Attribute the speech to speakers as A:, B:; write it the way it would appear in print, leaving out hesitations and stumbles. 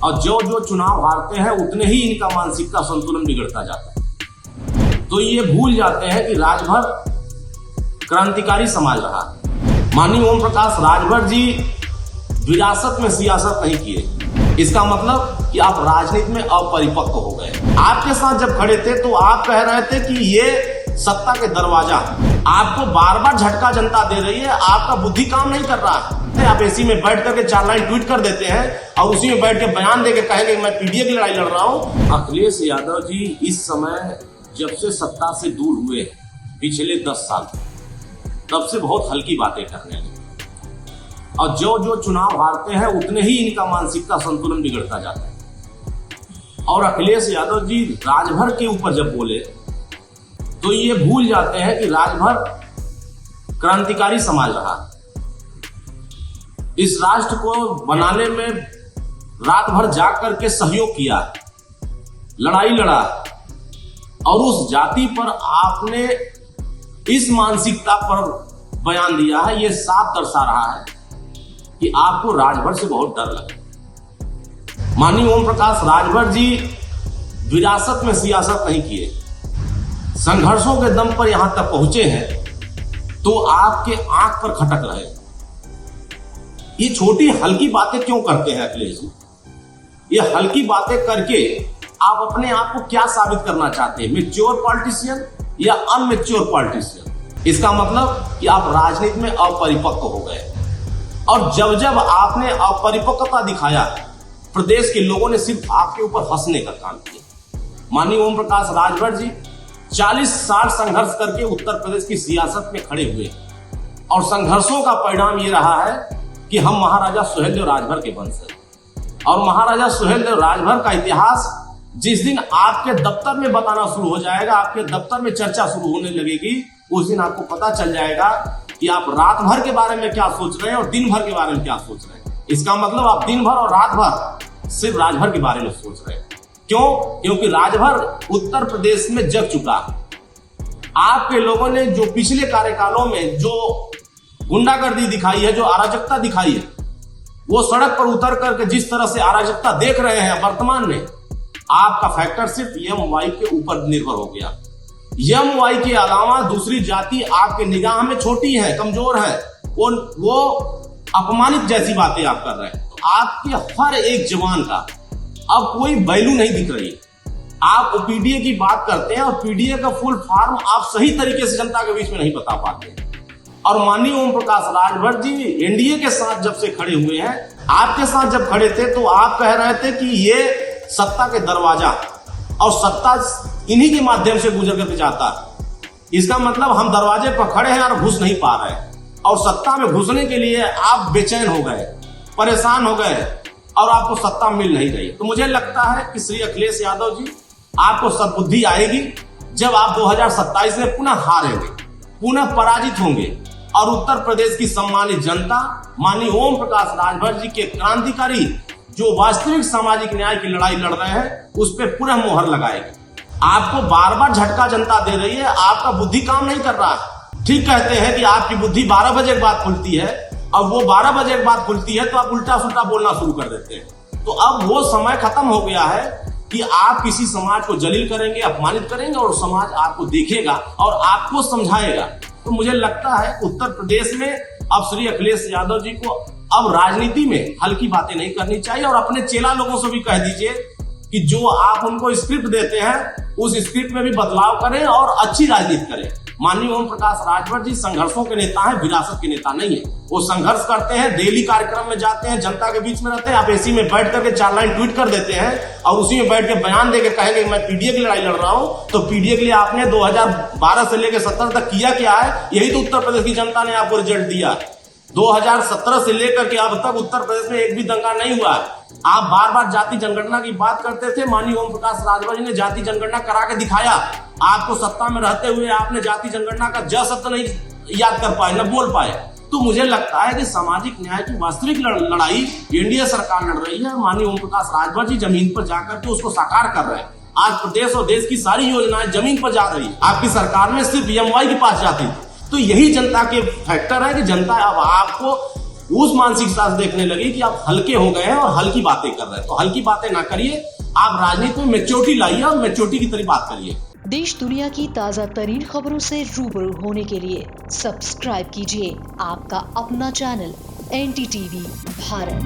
A: और जो जो चुनाव हारते हैं उतने ही इनका मानसिकता संतुलन बिगड़ता जाता है। तो ये भूल जाते हैं कि राजभर क्रांतिकारी समाज रहा। माननीय ओम प्रकाश राजभर जी विरासत में सियासत नहीं किए। इसका मतलब कि आप राजनीति में अपरिपक्व हो गए। आपके साथ जब खड़े थे तो आप कह रहे थे कि ये सत्ता के दरवाजा, आपको बार बार झटका जनता दे रही है, आपका बुद्धि काम नहीं कर रहा है। आप एसी में बैठ करके 4 लाइन ट्वीट कर देते हैं और उसी में बैठ के बयान देके कहेंगे मैं पीडीए की लड़ाई लड़ रहा हूं। अखिलेश यादव जी इस समय जब से सत्ता से दूर हुए पिछले 10 साल तब से बहुत हल्की बातें करने लगे और जो जो चुनाव हारते हैं उतने ही इनका मानसिकता संतुलन बिगड़ता जाता है। और अखिलेश यादव जी राजभर के ऊपर जब बोले तो ये भूल जाते हैं कि राजभर क्रांतिकारी समाज रहा। इस राष्ट्र को बनाने में रात भर जाग करके सहयोग किया, लड़ाई लड़ा और उस जाति पर आपने इस मानसिकता पर बयान दिया है। यह साफ दर्शा रहा है कि आपको राजभर से बहुत डर लगा। माननीय ओम प्रकाश राजभर जी विरासत में सियासत नहीं किए, संघर्षों के दम पर यहां तक पहुंचे हैं तो आपके आंख पर खटक रहे। ये छोटी हल्की बातें क्यों करते हैं अखिलेश जी? ये हल्की बातें करके आप अपने आप को क्या साबित करना चाहते हैं? मैच्योर पॉलिटिशियन या अनमैच्योर पॉलिटिशियन? इसका मतलब कि आप राजनीति में अपरिपक्व हो गए। और जब जब आपने अपरिपक्वता दिखाया, प्रदेश के लोगों ने सिर्फ आपके ऊपर हंसने का काम किया। माननीय ओम प्रकाश राजभर जी 40-60 संघर्ष करके उत्तर प्रदेश की सियासत में खड़े हुए और संघर्षों का परिणाम ये रहा है कि हम महाराजा सुहेलदेव राजभर के वंश हैं। और महाराजा सुहेलदेव राजभर का इतिहास जिस दिन आपके दफ्तर में बताना शुरू हो जाएगा, आपके दफ्तर में चर्चा शुरू होने लगेगी, उस दिन आपको पता चल जाएगा कि आप रात भर के बारे में क्या सोच रहे हैं और दिन भर के बारे में क्या सोच रहे हैं। इसका मतलब आप दिन भर और रात भर सिर्फ राजभर के बारे में सोच रहे हैं। क्यों? क्योंकि राजभर उत्तर प्रदेश में जग चुका। आपके लोगों ने जो पिछले कार्यकालों में जो गुंडागर्दी दिखाई है, जो अराजकता दिखाई है, वो सड़क पर उतर करके जिस तरह से अराजकता देख रहे हैं वर्तमान में, आपका फैक्टर सिर्फ एमवाई के ऊपर निर्भर हो गया। एमवाई के अलावा दूसरी जाति आपके निगाह में छोटी है, कमजोर है, वो अपमानित जैसी बातें आप कर रहे हैं। तो आपके हर एक जवान का अब कोई वैल्यू नहीं दिख रही। आप पीडीए की बात करते हैं और पीडीए का फुल फॉर्म आप सही तरीके से जनता के बीच में नहीं बता पाते। और माननीय ओम प्रकाश राजभर जी एनडीए के साथ जब से खड़े हुए हैं, आपके साथ जब खड़े थे तो आप कह रहे थे कि ये सत्ता के दरवाजा और सत्ता इन्हीं के माध्यम से गुजर करके जाता है। इसका मतलब हम दरवाजे पर खड़े हैं और घुस नहीं पा रहे और सत्ता में घुसने के लिए आप बेचैन हो गए, परेशान हो गए और आपको सत्ता मिल नहीं रही। तो मुझे लगता है कि श्री अखिलेश यादव जी आपको सद्बुद्धि आएगी जब आप 2027 में पुनः हारेंगे, पुनः पराजित होंगे और उत्तर प्रदेश की सम्मानित जनता माननीय ओम प्रकाश राजभर जी के क्रांतिकारी जो वास्तविक सामाजिक न्याय की लड़ाई लड़ रहे हैं उस पर पुनः मोहर लगाएगी। आपको बार बार झटका जनता दे रही है, आपका बुद्धि काम नहीं कर रहा है। ठीक कहते हैं कि आपकी बुद्धि 12 बजे के बाद खुलती है और वो 12 बजे के बाद खुलती है तो आप उल्टा सुल्टा बोलना शुरू कर देते हैं। तो अब वो समय खत्म हो गया है कि आप किसी समाज को जलील करेंगे, अपमानित करेंगे और समाज आपको देखेगा और आपको समझाएगा। तो मुझे लगता है उत्तर प्रदेश में अब श्री अखिलेश यादव जी को अब राजनीति में हल्की बातें नहीं करनी चाहिए और अपने चेला लोगों से भी कह दीजिए कि जो आप उनको स्क्रिप्ट देते हैं उस स्क्रिप्ट में भी बदलाव करें और अच्छी राजनीति करें। माननीय ओम प्रकाश राजभर जी संघर्षों के नेता हैं, विरासत के नेता नहीं है। वो संघर्ष करते हैं, डेली कार्यक्रम में जाते हैं, जनता के बीच में रहते हैं। आप एसी में बैठ करके 4 लाइन ट्वीट कर देते हैं और उसी में बैठ के बयान देके कहेंगे मैं पीडीए की लड़ाई लड़ रहा हूं। तो पीडीए के लिए आपने 2012 से लेकर 17 तक किया क्या है? यही तो उत्तर प्रदेश की जनता ने आपको रिजल्ट दिया। 2017 से लेकर के अब तक उत्तर प्रदेश में एक भी दंगा नहीं हुआ। आप बार बार जाति जनगणना की बात करते थे, माननीय ओम प्रकाश राजभर जी ने जाति जनगणना करा के दिखाया। आपको सत्ता में रहते हुए आपने जाति जनगणना का ज शब्द नहीं याद कर पाए, न बोल पाए। तो मुझे लगता है कि सामाजिक न्याय की वास्तविक लड़ाई एनडीए सरकार लड़ रही है। माननीय ओम प्रकाश राजभर जी जमीन पर जाकर के उसको साकार कर रहे हैं। आज प्रदेश और देश की सारी योजनाएं जमीन पर जा रही है। आपकी सरकार में सिर्फ एमवाई के पास जाती थी। तो यही जनता के फैक्टर है कि जनता अब आपको उस मानसिकता से देखने लगे कि आप हल्के हो गए हैं और हल्की बातें कर रहे हैं। तो हल्की बातें ना करिए, आप राजनीति में मैच्योरिटी लाइए और मैच्योरिटी की तरह बात करिए।
B: देश दुनिया की ताजा तरीन खबरों से रूबरू होने के लिए सब्सक्राइब कीजिए आपका अपना चैनल NDTV भारत।